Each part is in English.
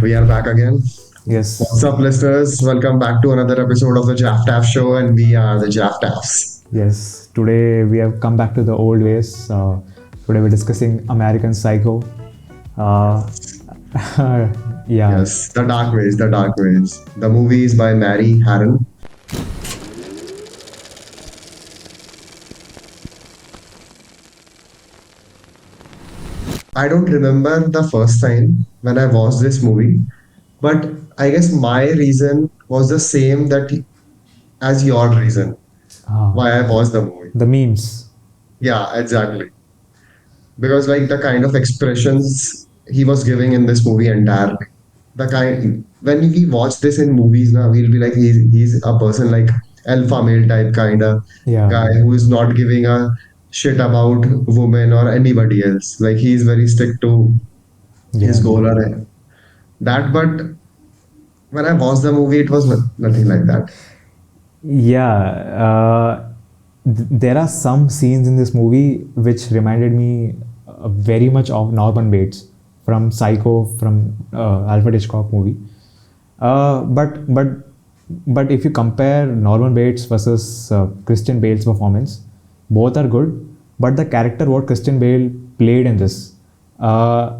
We are back again. What's Yes, up, listeners? Welcome back to another episode of the Jaftaf Show, and we are the Jaftafs. yes. Today we have come back to the old ways. Today we're discussing American Psycho. Uh, yeah, Yes, the dark ways, the dark ways. The movie is by Mary Harron. I don't remember the first time when I watched this movie, but I guess my reason was the same that as your reason uh, why I watched the movie. the memes. Yeah, exactly. Because like the kind of expressions he was giving in this movie entirely, the kind when we watch this in movies now, we'll be like he's a person like alpha male type kind of Yeah, guy who is not giving a shit about women or anybody else. Like he's very strict to his yeah, goal or that. But when I watched the movie, it was nothing like that. yeah. There are some scenes in this movie which reminded me very much of Norman Bates from Psycho, from Alfred Hitchcock movie. Uh, but but but if you compare Norman Bates versus Christian Bale's performance, both are good. But the character what Christian Bale played in this, uh,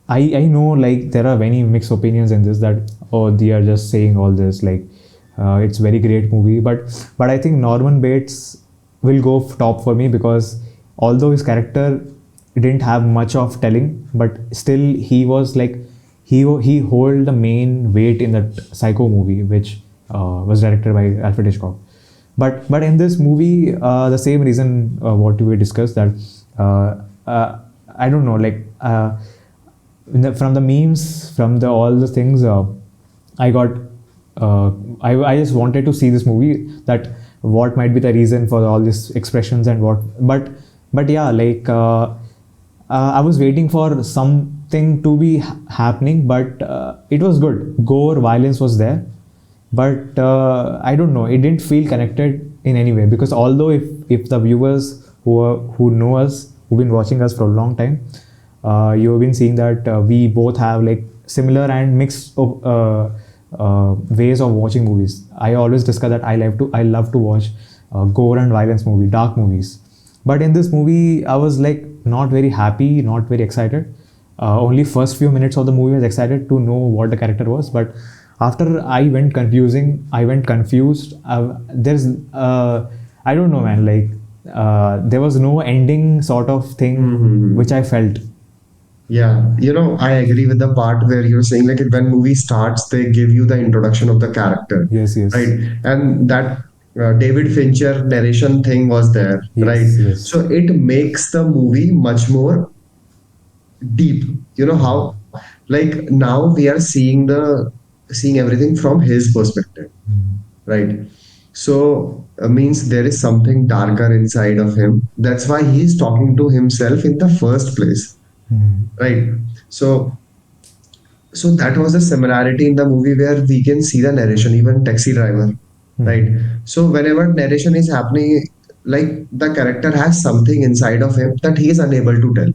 I know like there are many mixed opinions in this that oh they are just saying all this like it's very great movie, but I think Norman Bates will go top for me because although his character didn't have much of telling, but still he was like he hold the main weight in that Psycho movie, which was directed by Alfred Hitchcock. But in this movie, the same reason what we discussed that I don't know like from the memes, from the all the things, I got I just wanted to see this movie that what might be the reason for all these expressions and what but yeah like I was waiting for something to be happening, but it was good. Gore, violence was there, but I don't know. It didn't feel connected in any way because although if the viewers who know us, who've been watching us for a long time, you have been seeing that we both have like similar and mixed ways of watching movies. I always discuss that I love to watch gore and violence movie, dark movies. But in this movie, I was like not very happy, not very excited. Only first few minutes of the movie I was excited to know what the character was, but after I went confused. There's I don't know, man. Like there was no ending sort of thing Mhm. which I felt. Yeah, I agree with the part where you're saying like when movie starts, they give you the introduction of the character, Yes, right? yes, And that David Fincher narration thing was there, right? yes, yes. So it makes the movie much more deep. You know how, like now we are seeing everything from his perspective, right? So means there is something darker inside of him. That's why he's talking to himself in the first place, Mhm. right? So that was a similarity in the movie where we can see the narration, even Taxi Driver, right? Mhm. So whenever narration is happening, like the character has something inside of him that he is unable to tell,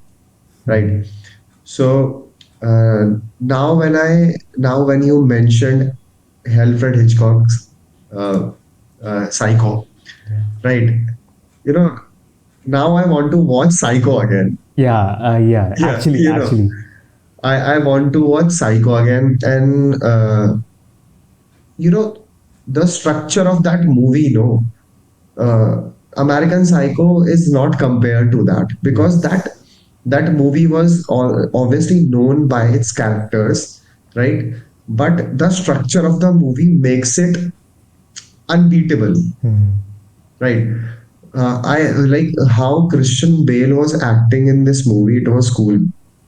right? Mhm. So now when you mentioned Alfred Hitchcock's uh, Psycho, Yeah. right? You know, now I want to watch Psycho again. Yeah, yeah. Yeah, Actually, I want to watch Psycho again, and you know, the structure of that movie, no, American Psycho is not compared to that because yes. that movie was obviously known by its characters, right? But the structure of the movie makes it unbeatable, Mhm. right? I like how Christian Bale was acting in this movie. It was cool.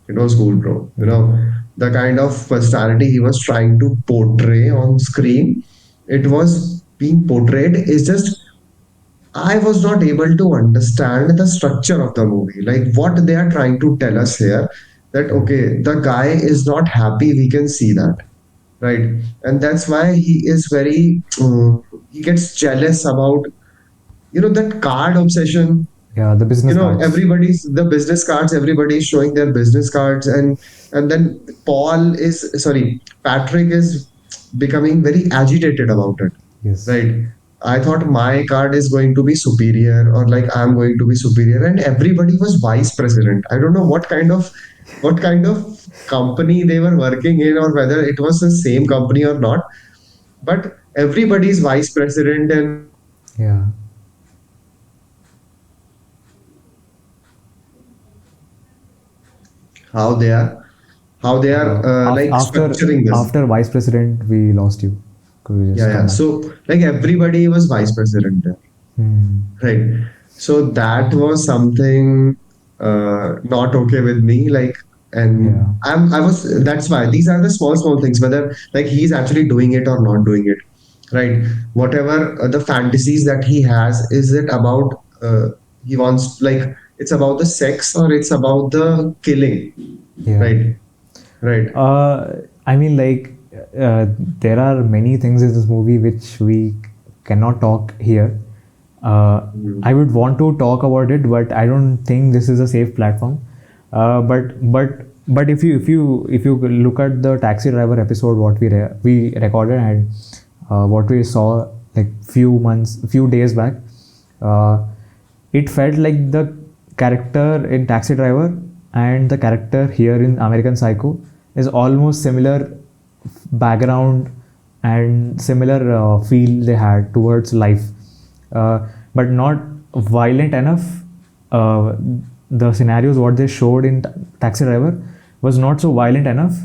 It was cool, bro. Yeah. The kind of personality he was trying to portray on screen, it was being portrayed. Is just I was not able to understand the structure of the movie, like what they are trying to tell us here. That okay, the guy is not happy. We can see that, right? And that's why he is very. He gets jealous about that card obsession. Yeah, the You business know, cards. everybody's the business cards, everybody's showing their business cards, and then Patrick is becoming very agitated about it, Yes. right? I thought my card is going to be superior, or like I'm going to be superior, and everybody was vice president. I don't know what kind of company they were working in, or whether it was the same company or not, but everybody's vice president, and Yeah. how they are how they are like structuring this. After vice president, we lost you. Could you Yeah, just come yeah. back? So like everybody was vice president there, Hmm. right? So that was something not okay with me. Like, and Yeah. I was. That's why these are the small things. Whether like he's actually doing it or not doing it, right? Whatever the fantasies that he has, is it about he wants, like, it's about the sex or it's about the killing, Yeah. right? Right. I mean, like, there are many things in this movie which we cannot talk here. Mm. I would want to talk about it, but I don't think this is a safe platform. But if you look at the taxi driver episode, what we recorded, and what we saw like few days back, uh, it felt like the character in Taxi Driver and the character here in American Psycho is almost similar background and similar feel they had towards life, but not violent enough. Uh, the scenarios what they showed in Taxi Driver was not so violent enough,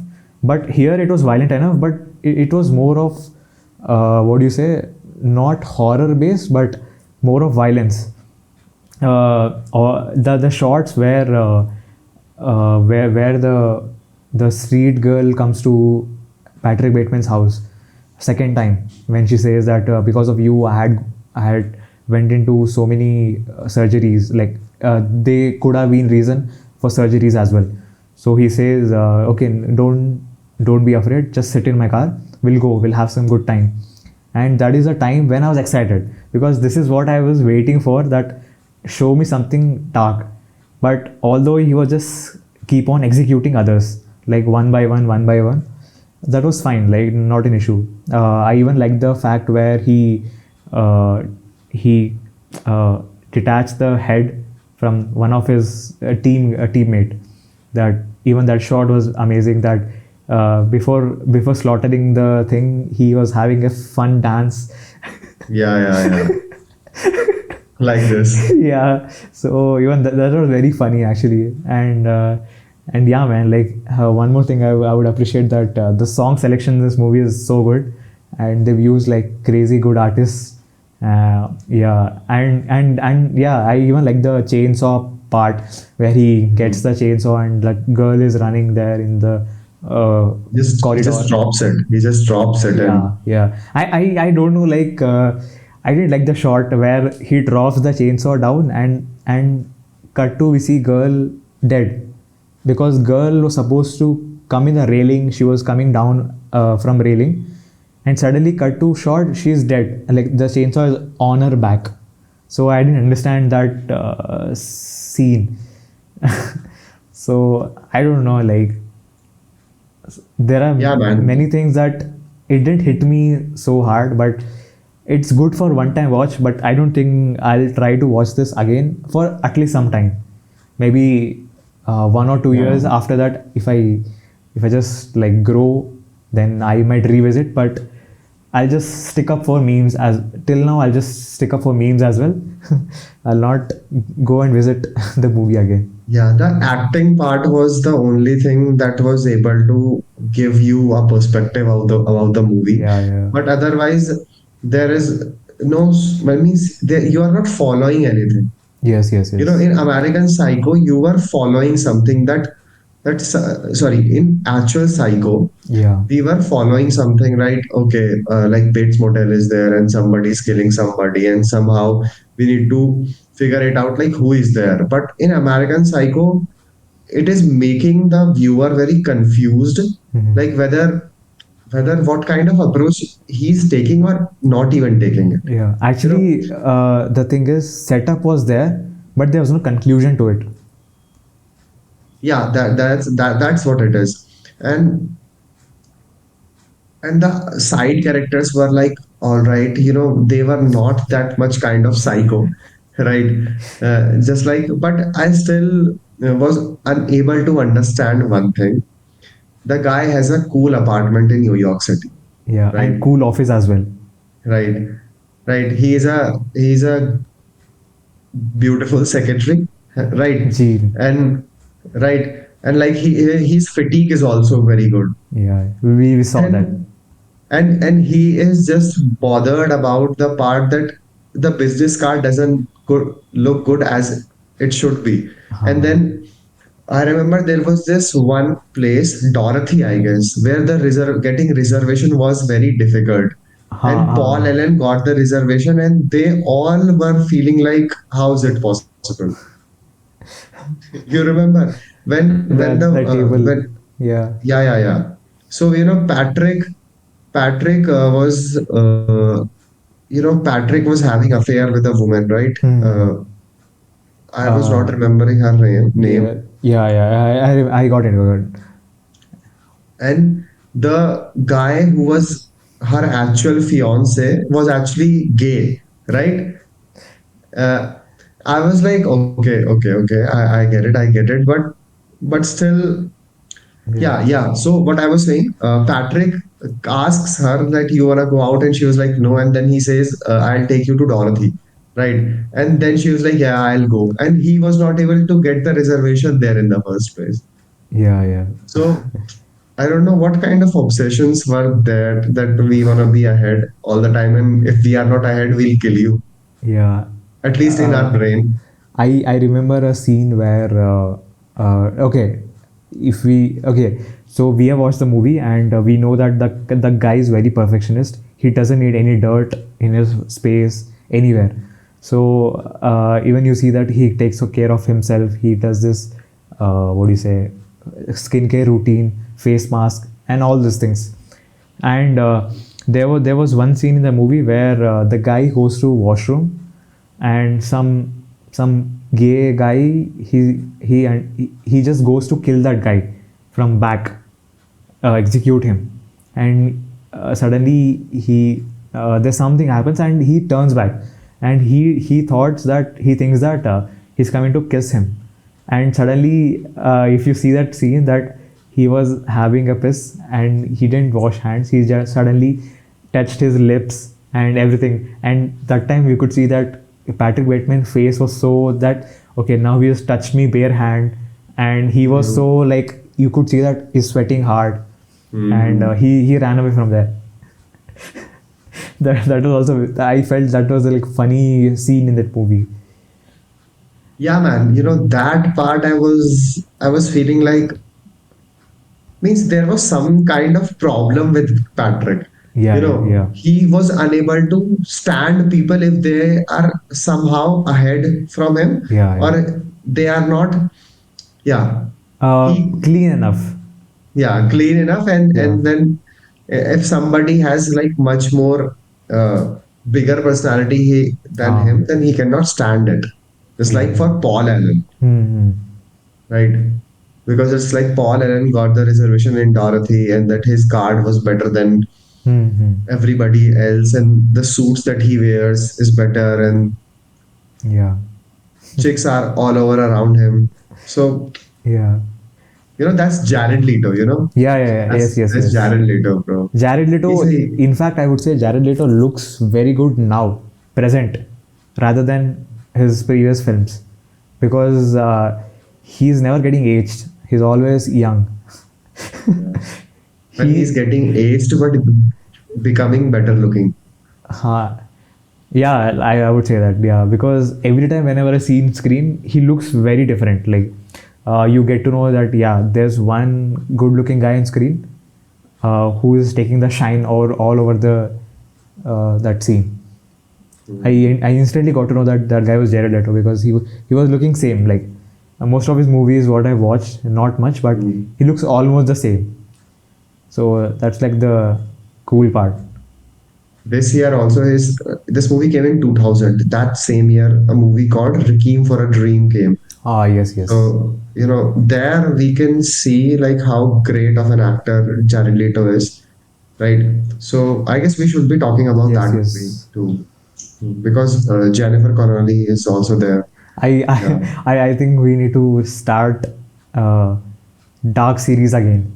but here it was violent enough. But it was more of what do you say? Not horror based, but more of violence. Or the shots where the street girl comes to Patrick Bateman's house second time, when she says that because of you I had went into so many surgeries, like they could have been reason for surgeries as well. So he says, okay, don't be afraid, just sit in my car, we'll have some good time. And that is a time when I was excited, because this is what I was waiting for, that show me something dark. But although he was just keep on executing others like one by one, that was fine, like not an issue. I even like the fact where he detached the head from one of his teammate. That even that shot was amazing, that before slaughtering the thing, he was having a fun dance. Yeah, yeah, yeah. Like this. Yeah, so even that was very funny actually. And yeah, man, like one more thing I would appreciate, that the song selection in this movie is so good, and they've used like crazy good artists. Yeah, and yeah, I even like the chainsaw part where he gets the chainsaw and that girl is running there in the Just he corridor. just drops it. He just drops it, and Yeah. I don't know, like I did like the shot where he drops the chainsaw down, and cut to we see girl dead, because girl was supposed to come in the railing. She was coming down from railing, and suddenly cut to shot, she's dead. Like the chainsaw is on her back. So I didn't understand that scene. So I don't know, like there are yeah, many man. things that it didn't hit me so hard, but it's good for one time watch. But I don't think I'll try to watch this again for at least some time, maybe 1 or 2 years Yeah. after that. If I just like grow, then I might revisit. But I'll just stick up for memes. As till now, I'll just stick up for memes as well. I'll not go and visit the movie again. Yeah, the acting part was the only thing that was able to give you a perspective of the movie. Yeah, yeah. But otherwise, there is no. I means you are not following anything. Yes, yes, You know, yes. in American Psycho, you were following something that's sorry. In actual Psycho, Yeah. we were following something, right? Okay, like Bates Motel is there and somebody's killing somebody, and somehow we need to figure it out, like who is there. But in American Psycho, it is making the viewer very confused, Mhm. like whether what kind of approach he's taking or not even taking it. Yeah, You know, actually, the thing is, setup was there, but there was no conclusion to it. Yeah, that's what it is. And the side characters were like, all right, they were not that much kind of psycho, right? Just like, but I still was unable to understand one thing. The guy has a cool apartment in New York City, Yeah, and right? cool office as well. Right, right. He's a beautiful secretary, right? Gene. And right, and like his fatigue is also very good. Yeah, we saw that. And he is just bothered about the part that the business card doesn't look good as it should be. And Uh, then I remember there was this one place, Dorothy, I guess, where the getting reservation was very difficult. And Paul Allen got the reservation, and they all were feeling like, how is it possible? You remember when the the table. when Yeah. yeah. So Patrick Patrick was having affair with a woman, right? Hmm. I was not Uh, remembering her yeah, name. I got it. Got it. And the guy who was her actual fiance was actually gay, right? Uh, I was like, okay, I get it, but still, Yeah. yeah. So what I was saying, Patrick asks her that you wanna go out, and she was like, no, and then he says, I'll take you to Dorothy, right? And then she was like, yeah, I'll go, and he was not able to get the reservation there in the first place. Yeah. Yeah. So I don't know what kind of obsessions were there that we wanna be ahead all the time, and if we are not ahead, we'll kill you. Yeah. At least in our Uh, brain. I remember a scene where okay, if we okay, so we have watched the movie and we know that the guy is very perfectionist. He doesn't need any dirt in his space anywhere. So even you see that he takes care of himself. He does this what do you say, skincare routine, face mask, and all these things. And there was one scene in the movie where the guy goes to washroom and some gay guy, he just goes to kill that guy from back, execute him. And suddenly there's something happens and he turns back, and he thinks that he's coming to kiss him. And suddenly if you see that scene, that he was having a piss and he didn't wash hands, he just suddenly touched his lips and everything. And that time we could see that Patrick Bateman's face was so that, okay, now he just touched me bare hand, and he was so like, you could see that he's sweating hard. And he ran away from there. That was also, I felt that was a like funny scene in that movie. Yeah, man. That part I was feeling like, means there was some kind of problem with Patrick. Yeah, yeah, yeah, He was unable to stand people if they are somehow ahead from him, yeah, yeah. or they are not, yeah, he Clean enough. yeah, clean enough. and Yeah. and then if somebody has like much more bigger personality than Uh, him, then he cannot stand it. Just yeah, like yeah. for Paul Allen, Hmm. right? Because it's like Paul Allen got the reservation in Dorothy, and that his card was better than Hmm. Hmm. everybody else, and the suits that he wears is better, and Yeah. chicks are all over around him. So Yeah. that's Jared Leto. Yeah, yeah, yeah. Yes, That's yes, that's yes. Jared Leto, bro. Jared He's Leto, a in fact, I would say Jared Leto looks very good now, present, rather than his previous films, because he's never getting aged. He's always young. when he's he, getting aged, but becoming better looking. uh, yeah, I would say that, yeah, because every time whenever I see him screen, he looks very different. Like, you get to know that, yeah, there's one good-looking guy on screen who is taking the shine all over the that scene. I instantly got to know that that guy was Jared Leto, because he was looking same. Like most of his movies, what I watched, not much, but he looks almost the same. So that's like the cool part. This year also his this movie came in 2000. That same year, a movie called Requiem for a Dream came. Ah, yes, yes. So, there we can see like how great of an actor Jared Leto is, right? So I guess we should be talking about Yes, that movie yes. too, because Jennifer Connelly is also there. I, Yeah, I think we need to start uh, Dark series again.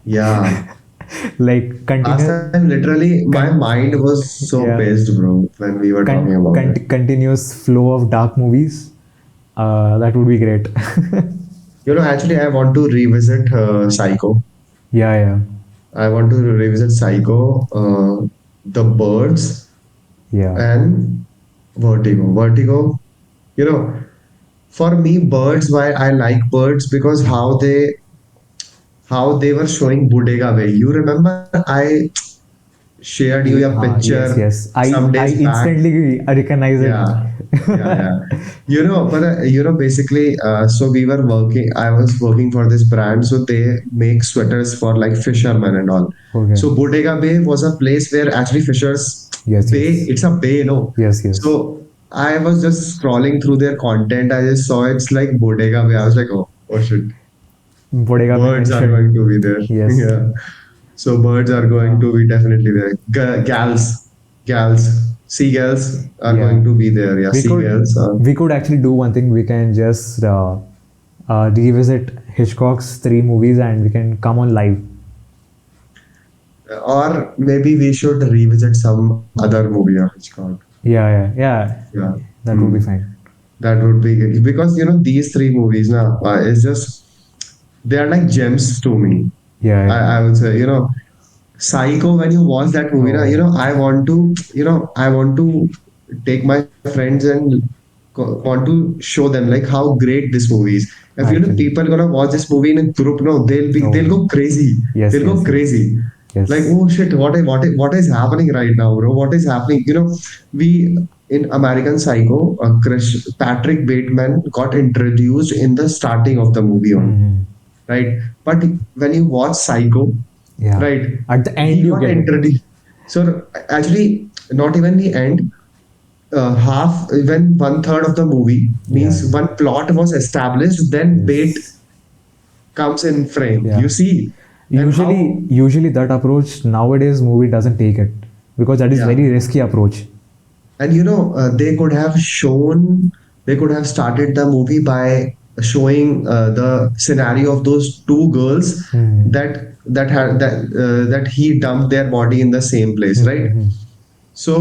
yeah. Like Last continue, time, literally, my con- mind was so yeah, pissed, bro, when we were talking about it. continuous flow of dark movies. That would be great. Actually, I want to revisit Psycho. Yeah, yeah, I want to revisit Psycho, The Birds, yeah. and Vertigo. Vertigo, you know, for me, Birds. Why I like Birds because how they were showing Bodega Way. You remember I shared you a Yes, picture yes. some I days back. instantly recognize it. Yeah, yeah. But basically, so we were working. I was working for this brand, so they make sweaters for like fishermen and all. Okay. So Bodega Bay was a place where actually fishers Yes, bay. yes, It's a bay, no. yes, yes. So I was just scrolling through their content. I just saw it's like Bodega Bay. I was like, oh shit, Bodega Bay birds are going mentioned. to be there. Yes. Yeah. So birds are going to be definitely there. Gals, seagulls are Yeah. going to be there. Yeah, We could seagulls. we could actually do one thing. We can just revisit Hitchcock's three movies and we can come on live. Or maybe we should revisit some other movie of Hitchcock. Yeah, yeah, yeah. Yeah. That would be fine. That would be good. Because these three movies now it's just they are like gems to me. Yeah, yeah. I would say Psycho, when you watch that movie, Oh. I want to take my friends and want to show them like how great this movie is. If Actually. people gonna watch this movie in a group, no, they'll Oh. go crazy. Yes, They'll go yes, yes. crazy. Yes. Like, oh shit, what is happening right now, bro? What is happening? We in American Psycho, Patrick Bateman got introduced in the starting of the movie on, Mhm. right? But when you watch Psycho, Yeah. right, At the end, he you got get it. introduced. So actually, not even the end. Half, when one third of the movie means Yeah. one plot was established, then Bate Yes. comes in frame. Yeah. You see, and Usually that approach nowadays movie doesn't take it because that is Yeah. very risky approach. and they could have started the movie by showing the scenario of those two girls Hmm. that he dumped their body in the same place, right? Mhm. So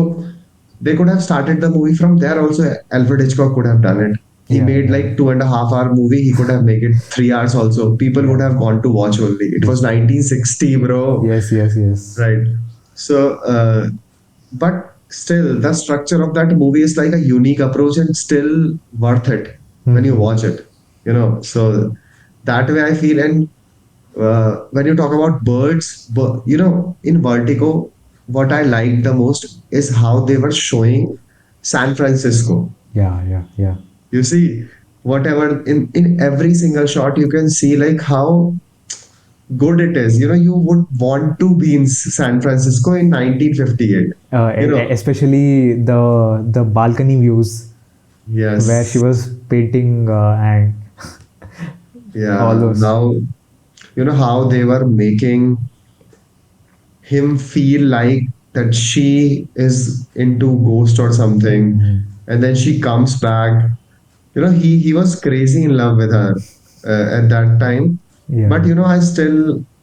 they could have started the movie from there also. Alfred Hitchcock could have done it. He Yeah, made yeah. like 2.5 hour movie. He could have made it 3 hours also. People would have gone to watch only. It was 1960, bro. Yes, yes, yes. Right. So, but still, the structure of that movie is like a unique approach and still worth it when you Mhm. watch it. So that way I feel. And when you talk about birds, in Vertigo, what I liked the most is how they were showing San Francisco. Yeah, yeah, yeah. You see, whatever in every single shot, you can see like how good it is. You would want to be in San Francisco in 1958. Especially the balcony views where she Yes. was painting and all Yeah. those. Now, how they were making him feel like that she is into ghost or something, Mhm. and then she comes back. He was crazy in love with her at that time. Yeah. But I still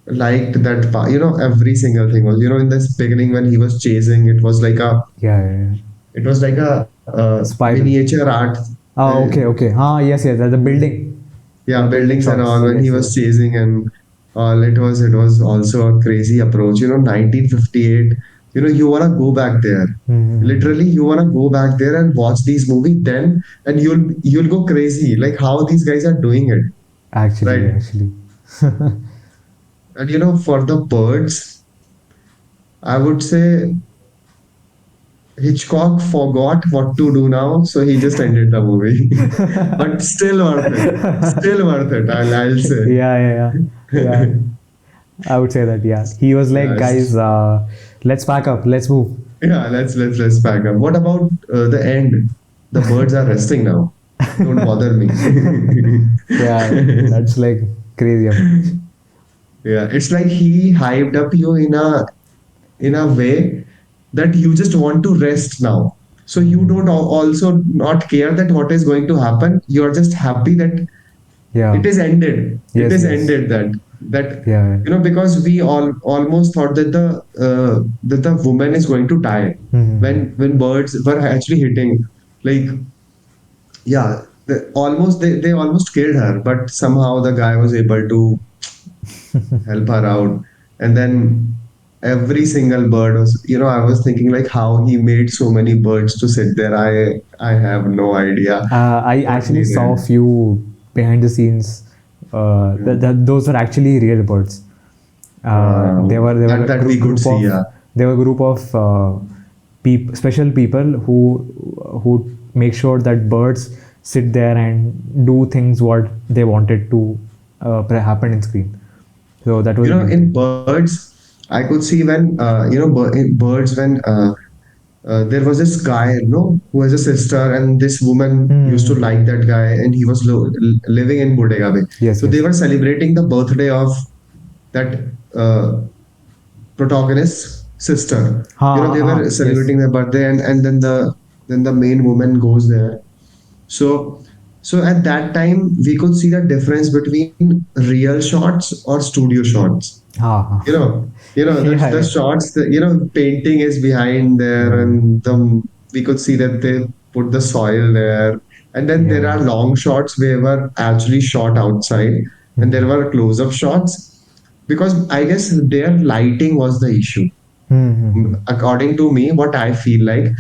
liked that part. Every single thing was, in this beginning when he was chasing, Yeah, yeah, yeah. it was like a Spiral. miniature art. Oh, uh, okay, okay. Yes, yes. The building. yeah, The building buildings and shots. all, when he Yes, was yes. chasing and all. It was also a crazy approach. 1958. You wanna go back there. Mhm. Literally, you wanna go back there and watch these movies then, and you'll go crazy. Like how these guys are doing it, Actually, right? actually. And for the birds, I would say Hitchcock forgot what to do now, so he just ended the movie. But still worth it. Still worth it. I'll say. Yeah, yeah, yeah. Yeah. I would say that, yeah. He was like, guys, Yes. let's pack up, let's move. Yeah, let's pack up. What about the end? The birds are resting now. Don't bother me. Yeah, that's like crazy of much. Yeah, it's like he hyped up you in a way that you just want to rest now. So you Mm. don't also not care that what is going to happen. You're just happy that Yeah. it is ended. It Yes, is yes. ended that Yeah. because we all almost thought that the woman is going to die Mm-hmm. when birds were actually hitting, like, yeah, they almost killed her, but somehow the guy was able to help her out. And then every single bird was, I was thinking like how he made so many birds to sit there. I have no idea I what he actually saw a did. few behind the scenes. Those were actually real birds. There were a That we could group see, of yeah. there were a group of special people who make sure that birds sit there and do things what they wanted to happen in screen. So that was In amazing. birds, I could see when in birds when there was this guy, who has a sister, and this woman used to Hmm. like that guy, and he was living in Bodega Bay. Yes, So they yes. were celebrating the birthday of that protagonist's sister. Ha ha They ha. were Yes. celebrating their birthday, and then the main woman goes there. So so at that time we could see the difference between real shots or studio shots. Ha ha. The Yeah, the yeah. shots, painting is behind there, Yeah. and we could see that they put the soil there. And then there Yeah. are long shots where were actually shot outside, and there Mm-hmm. were close-up shots because I guess their lighting was the issue. Mm-hmm. According to me, what I feel like,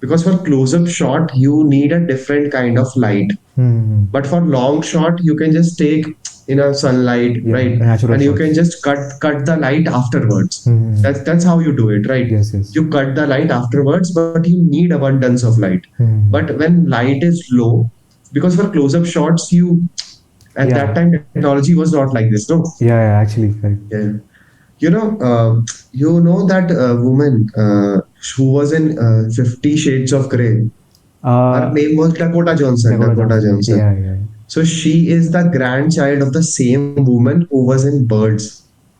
because for close-up shot you need a different kind of light, Mm-hmm. but for long shot you can just take in a sunlight, Yeah, right? natural And you can shots. just cut the light afterwards. Mm-hmm. That's how you do it, right? Yes, yes. You cut the light afterwards, but you need abundance of light. Mm-hmm. But when light is low, because for close-up shots, at that Yeah. time technology was not like this, no? Yeah, yeah, actually, correct. Yeah. That woman who was in 50 Shades of Grey. Her Uh, name was Dakota Johnson. Dakota Dakota Johnson. Johnson. Yeah, yeah. So she is the grandchild of the same woman who was in Birds.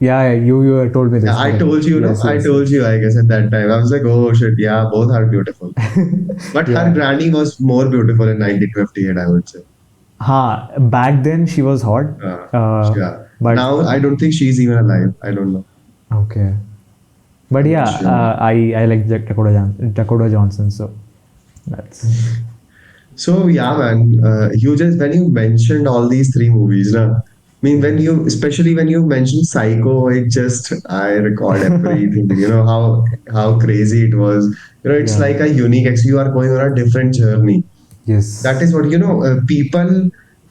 Yeah, yeah, you told me Yeah, this. I Correct. told you, Yes, I yes, told yes. you, I guess at that time. I was like, oh shit, yeah, both are beautiful. But her Yeah. granny was more beautiful in 1958, I would say. Ha, back then she was hot. Uh, Uh, yeah. but Now I don't think she's even alive. I don't know. okay. But I'm yeah, not sure. I like Dakota Johnson. So that's So yeah, man, you just when you mentioned all these three movies, na, I mean, yeah. especially when you mentioned Psycho, I recalled everything. You know how crazy it was. It's Yeah. like a unique. You are going on a different journey. That is Yes. what people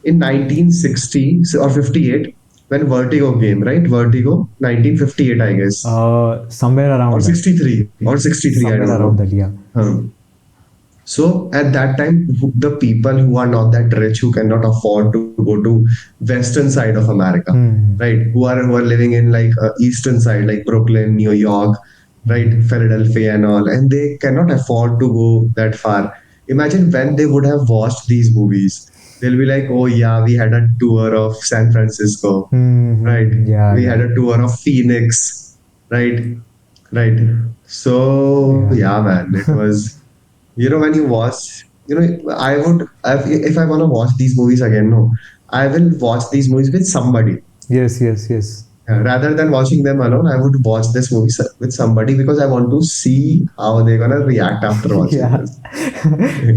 in 1960 or 58 when Vertigo came, right? Vertigo, 1958, I guess, Somewhere or around that. 63, I Somewhere don't around know. that. Yeah. So at that time, the people who are not that rich, who cannot afford to go to western side of America, Hmm. right? Who are living in like eastern side, like Brooklyn, New York, right, Hmm. Philadelphia and all, and they cannot afford to go that far. Imagine when they would have watched these movies. They'll be like, oh yeah, we had a tour of San Francisco, right? Hmm. Yeah, We had yeah, a tour of Phoenix, right? Right. So yeah. yeah, man, it was, when you watch, I would, if I want to watch these movies again, no, I will watch these movies with somebody. Yes, yes, yes. Rather than watching them alone, I would watch this movie with somebody because I want to see how they're gonna react after watching Yeah. this.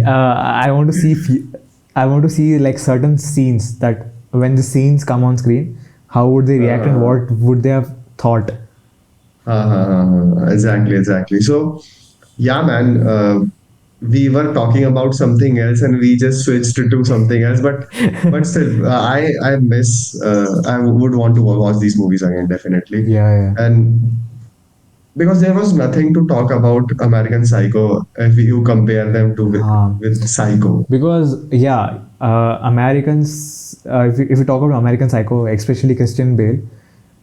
I want to see. I want to see like certain scenes that when the scenes come on screen, how would they react and Uh, what would they have thought? exactly, exactly. So, yeah, man, we were talking about something else and we just switched to something else. But still, I would want to watch these movies again, definitely. Yeah, yeah. And because there was nothing to talk about American Psycho if you compare them to Um, with Psycho. because yeah, Americans. If you talk about American Psycho, especially Christian Bale,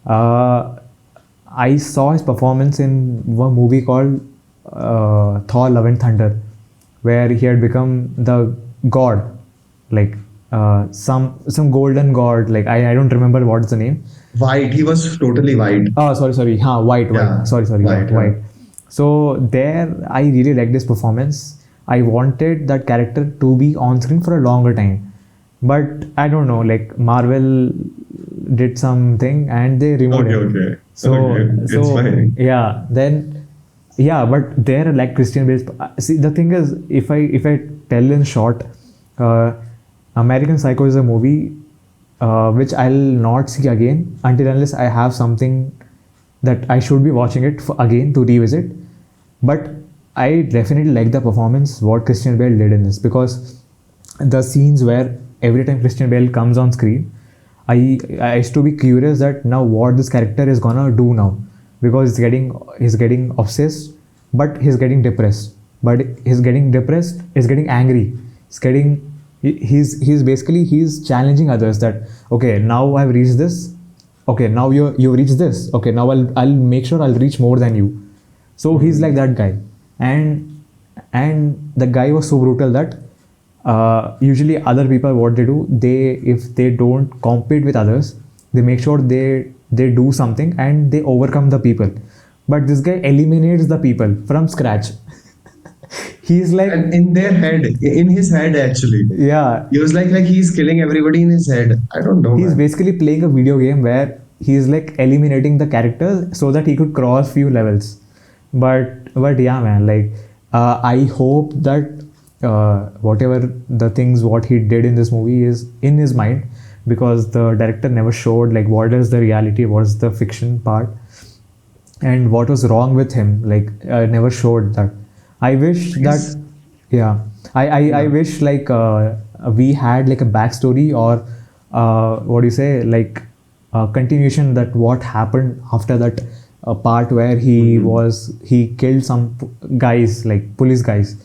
uh, I saw his performance in one movie called Thor: Love and Thunder, where he had become the god, like some golden god. Like I don't remember what's the name. White. He was totally white. Oh, sorry. White. Yeah. Sorry, White. Yeah. white. So there, I really liked this performance. I wanted that character to be on screen for a longer time, but I don't know. Like Marvel did something and they removed Okay. it. Okay. So, Okay. It's fine. yeah, then yeah, but there like Christian Bale. See, the thing is, if I tell in short, uh, American Psycho is a movie which I'll not see again until unless I have something that I should be watching it for, again to revisit. But I definitely like the performance what Christian Bale did in this, because the scenes where every time Christian Bale comes on screen, I used to be curious that now what this character is gonna do now, because he's getting obsessed, but he's getting depressed, but he's getting depressed, he's getting angry, he's getting he's basically he's challenging others that okay, now I've reached this, okay, now you've reached this, okay, now I'll make sure I'll reach more than you. So he's like that guy, and the guy was so brutal that usually other people, what they do, they, if they don't compete with others, they make sure they do something and they overcome the people, but this guy eliminates the people from scratch. He's like, And in their head, in his head actually, yeah, he was like he's killing everybody in his head. I don't know. he's Man. basically playing a video game where he's like eliminating the characters so that he could cross few levels. But yeah, man, like I hope that whatever the things what he did in this movie is in his mind, because the director never showed like what is the reality, what's the fiction part, and what was wrong with him. Like never showed that. I wish Yes. that, yeah, I wish like we had like a backstory, or what do you say, like a continuation, that what happened after that part where he killed some guys, like police guys,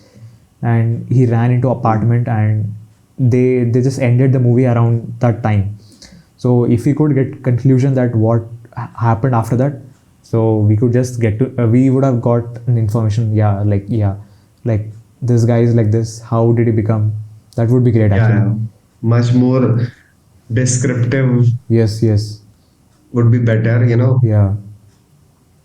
and he ran into apartment, and they just ended the movie around that time. So if we could get conclusion that what happened after that, so we could just get to we would have got an information, yeah, like this guy is like this, how did he become, that would be great Yeah, actually. yeah. Much more descriptive Yes, would be better, yeah,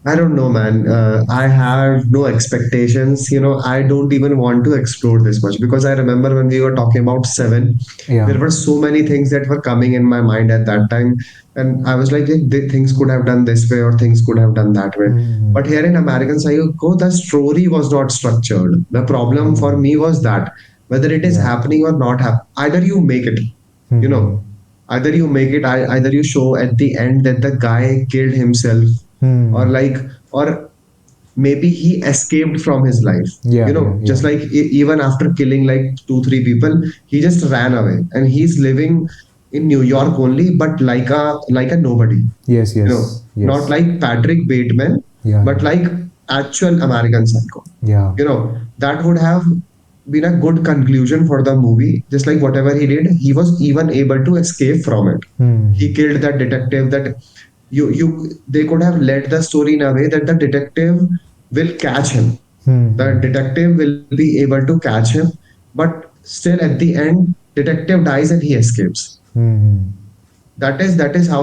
I don't know, man. I have no expectations. I don't even want to explore this much because I remember when we were talking about Seven, yeah. there were so many things that were coming in my mind at that time. And I was like, things could have done this way or things could have done that way. Mm, But here in American Psycho, the story was not structured. The problem for me was that whether it is yeah. happening or not happening, either you make it, you know, either you make it, either you show at the end that the guy killed himself or Hmm. or maybe he escaped from his life, Yeah, yeah, just yeah. like even after killing like 2 3 people, he just ran away and he's living in New York only, but like a nobody, Yes, yes, not yes. like Patrick Bateman, Yeah, but yeah, like actual American Psycho. yeah. That would have been a good conclusion for the movie. Just like whatever he did, he was even able to escape from it. He Hmm. killed that detective. That you they could have led the story in a way that the detective will catch him. The Hmm. detective will be able to catch him, but still at the end, detective dies and he escapes. Hmm. That is how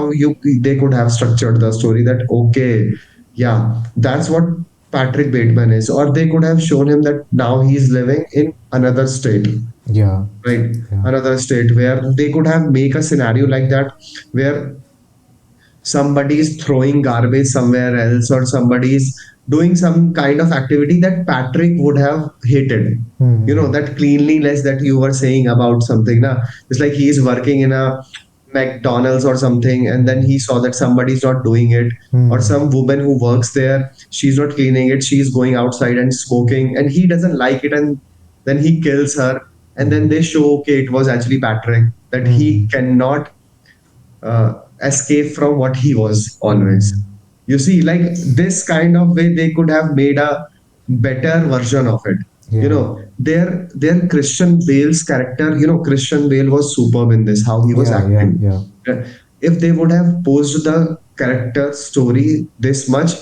they could have structured the story, that okay, yeah, that's what Patrick Bateman is. Or they could have shown him that now he's living in another state, Yeah, right? yeah. Another state where they could have make a scenario like that, where somebody is throwing garbage somewhere else, or somebody is doing some kind of activity that Patrick would have hated. Hmm. That cleanliness that you were saying about something. Na? It's like he is working in a McDonald's or something, and then he saw that somebody's not doing it, or Hmm. some woman who works there, she's not cleaning it, she's going outside and smoking, and he doesn't like it, and then he kills her, and then they show, okay, it was actually Patrick, that he Hmm. cannot escape from what he was always. Hmm. You see, like this kind of way they could have made a better version of it. Yeah. Their Christian Bale's character, Christian Bale was superb in this, how he was Yeah, yeah, acting. yeah. If they would have posed the character story this much,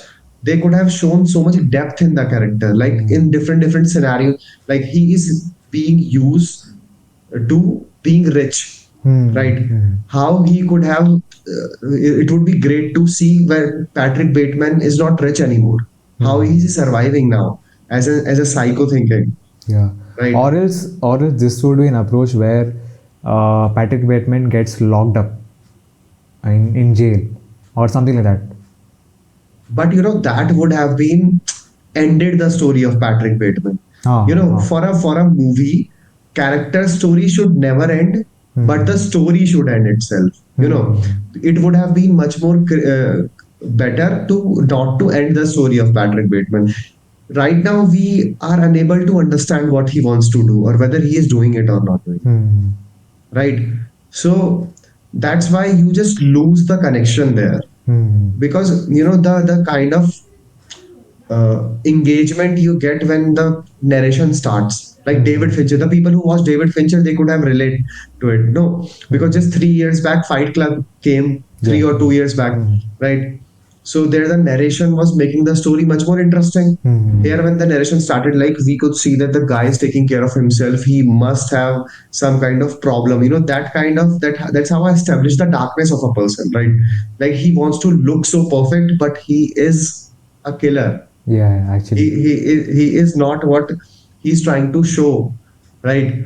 they could have shown so much depth in the character, like in different scenarios. Like he is being used to being rich, right? How he could have, it would be great to see where Patrick Bateman is not rich anymore. How he's surviving now as a psycho thinking, Yeah. right? Or else this would be an approach where Patrick Bateman gets locked up in jail or something like that. But that would have been ended the story of Patrick Bateman. Ah, ah. For a movie, character story should never end, but the story should end itself. It would have been much more better to not to end the story of Patrick Bateman. Right now, we are unable to understand what he wants to do or whether he is doing it or not doing it, right? So that's why you just lose the connection there, because the kind of engagement you get when the narration starts. Like David Fincher, the people who watch David Fincher, they could have related to it. No, because just 3 years back, Fight Club came, 3 or 2 years back, right? So there, the narration was making the story much more interesting. Here, when the narration started, like we could see that the guy is taking care of himself. He must have some kind of problem. That kind of that's how I established the darkness of a person, right? Like he wants to look so perfect, but he is a killer. Yeah, actually. He is not what he's trying to show, right?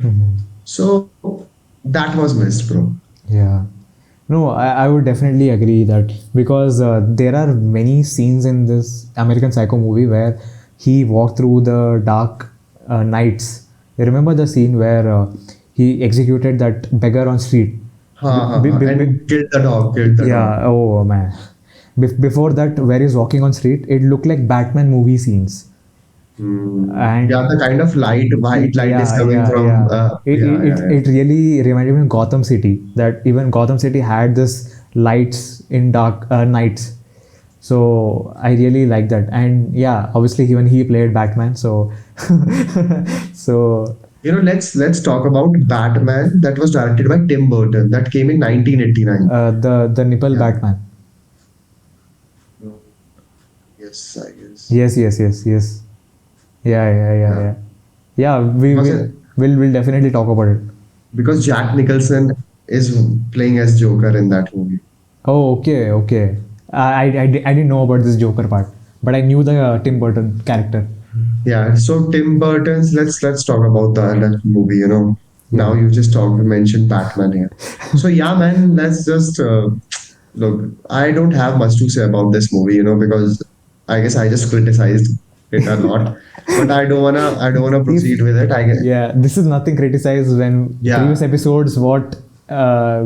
So that was missed, bro. Yeah. No, I would definitely agree that, because there are many scenes in this American Psycho movie where he walked through the dark nights. You remember the scene where he executed that beggar on street? And killed the dog, Yeah, oh man. Before that, where he's walking on street, it looked like Batman movie scenes. And Yeah, the kind of white light is coming from. It really reminded me of Gotham City, that even Gotham City had this lights in dark nights. So I really like that. And yeah, obviously even he played Batman. So so Let's talk about Batman that was directed by Tim Burton, that came in 1989. the nipple Yeah. Batman. Yes, I guess. Yes. Yeah. Yeah, we Was will it- we'll definitely talk about it. Because Jack Nicholson is playing as Joker in that movie. Oh, okay. I didn't know about this Joker part, but I knew the Tim Burton character. Yeah, so Tim Burton's, let's talk about that movie. Now you just mentioned Batman here. So yeah, man, let's just look. I don't have much to say about this movie, because I guess I just criticized it a lot, but I don't wanna proceed with it. I guess. Yeah, this is nothing criticized when Yeah. previous episodes what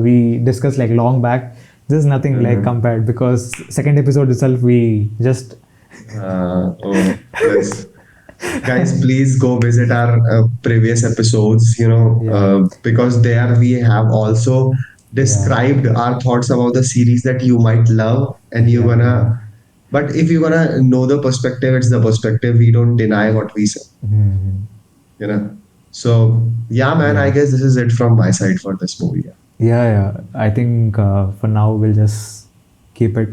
we discussed like long back. This is nothing like compared, because second episode itself we just Yes. Guys, please go visit our previous episodes, because there we have also described our thoughts about the series that you might love, and you're gonna. But if you're gonna know the perspective, it's the perspective. We don't deny what we say, you know. So yeah, man, I guess this is it from my side for this movie. yeah. I think for now we'll just keep it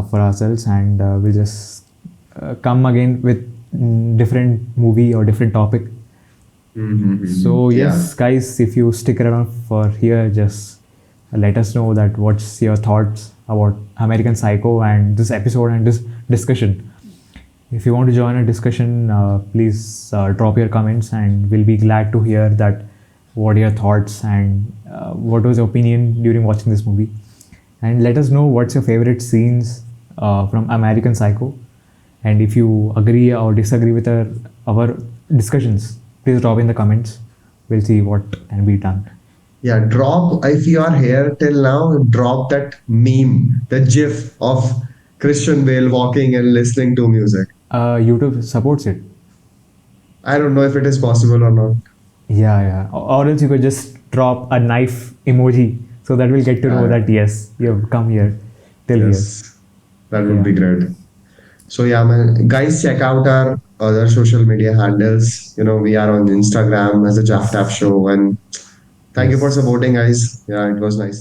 for ourselves, and we'll just come again with different movie or different topic. So yes, guys, if you stick around for here, just let us know that what's your thoughts about American Psycho and this episode and this discussion. If you want to join a discussion, please drop your comments, and we'll be glad to hear that what are your thoughts and what was your opinion during watching this movie. And let us know what's your favorite scenes from American Psycho. And if you agree or disagree with our discussions, please drop in the comments. We'll see what can be done. Yeah, drop, if you are here till now, drop that meme, the GIF of Christian Bale walking and listening to music. YouTube supports it. I don't know if it is possible or not. Yeah. Or else you could just drop a knife emoji, so that we'll get to know that yes, you've come here till Yes, that would be great. So yeah, man, guys, check out our other social media handles. We are on Instagram as a Jaftaf show, and thank you for supporting, guys. Yeah, it was nice.